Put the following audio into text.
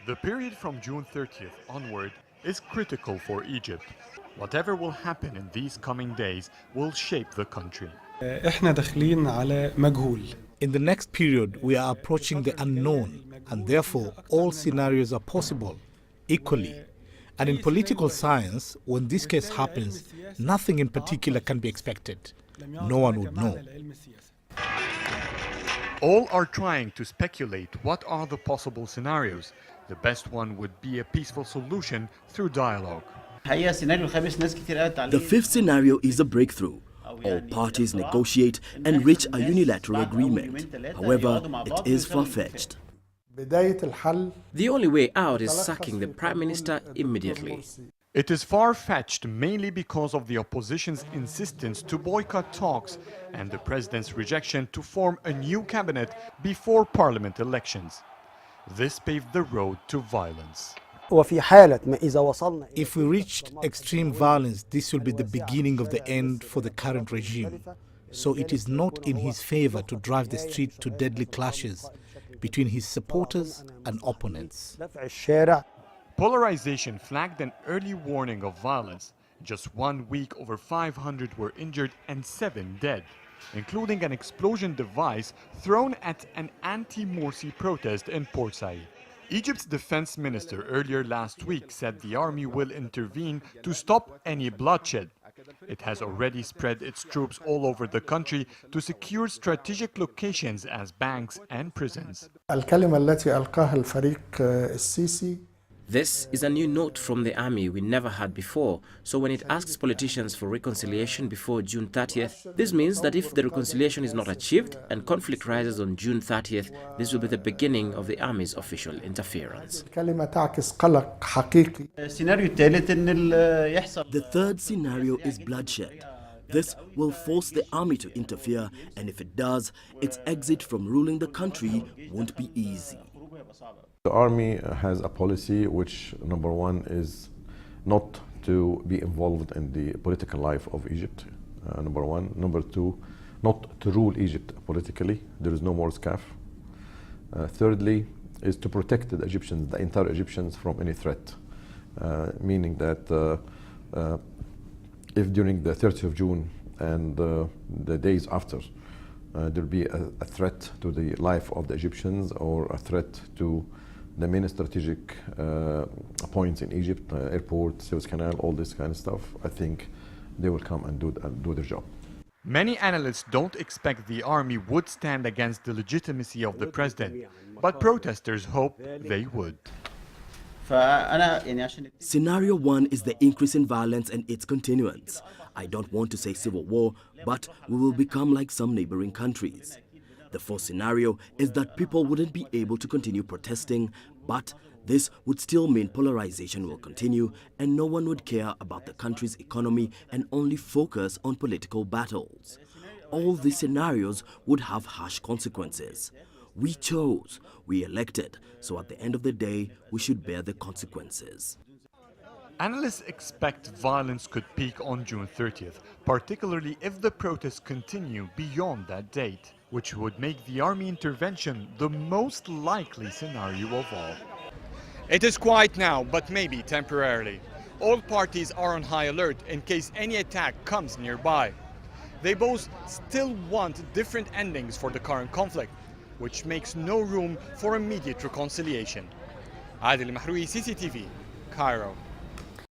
The period from June 30th onward is critical for Egypt. Whatever will happen in these coming days will shape the country. إحنا داخلين على مجهول. In the next period, we are approaching the unknown, and therefore all scenarios are possible, equally. And in political science, when this case happens, nothing in particular can be expected. No one would know. All are trying to speculate what are the possible scenarios. The best one would be a peaceful solution through dialogue. The fifth scenario is a breakthrough. All parties negotiate and reach a unilateral agreement. However, it is far-fetched. The only way out is sacking the Prime Minister immediately. It is far-fetched mainly because of the opposition's insistence to boycott talks and the president's rejection to form a new cabinet before parliament elections. This paved the road to violence. If we reached extreme violence, this will be the beginning of the end for the current regime. So it is not in his favor to drive the street to deadly clashes between his supporters and opponents. Polarization flagged an early warning of violence. Just 1 week, over 500 were injured and 7 dead, including an explosion device thrown at an anti-Morsi protest in Port Said. Egypt's defense minister earlier last week said the army will intervene to stop any bloodshed. It has already spread its troops all over the country to secure strategic locations as banks and prisons. This is a new note from the army we never had before, so when it asks politicians for reconciliation before June 30th, this means that if the reconciliation is not achieved and conflict rises on June 30th, this will be the beginning of the army's official interference. The third scenario is bloodshed. This will force the army to interfere, and if it does, its exit from ruling the country won't be easy. The army has a policy which, number one, is not to be involved in the political life of Egypt, number one. Number two, not to rule Egypt politically. There is no more SCAF. Thirdly, is to protect the Egyptians, the entire Egyptians, from any threat, meaning that if during the 30th of June and the days after, there will be a threat to the life of the Egyptians or a threat to the main strategic points in Egypt, airport, Suez Canal, all this kind of stuff, I think they will come and do their job. Many analysts don't expect the army would stand against the legitimacy of the president, but protesters hope they would. Scenario 1 is the increase in violence and its continuance. I don't want to say civil war, but we will become like some neighboring countries. The fourth scenario is that people wouldn't be able to continue protesting, but this would still mean polarization will continue and no one would care about the country's economy and only focus on political battles. All these scenarios would have harsh consequences. We chose, we elected, so at the end of the day, we should bear the consequences. Analysts expect violence could peak on June 30th, particularly if the protests continue beyond that date, which would make the army intervention the most likely scenario of all. It is quiet now, but maybe temporarily. All parties are on high alert in case any attack comes nearby. They both still want different endings for the current conflict, which makes no room for immediate reconciliation. Adel El Mahrouky, CCTV, Cairo.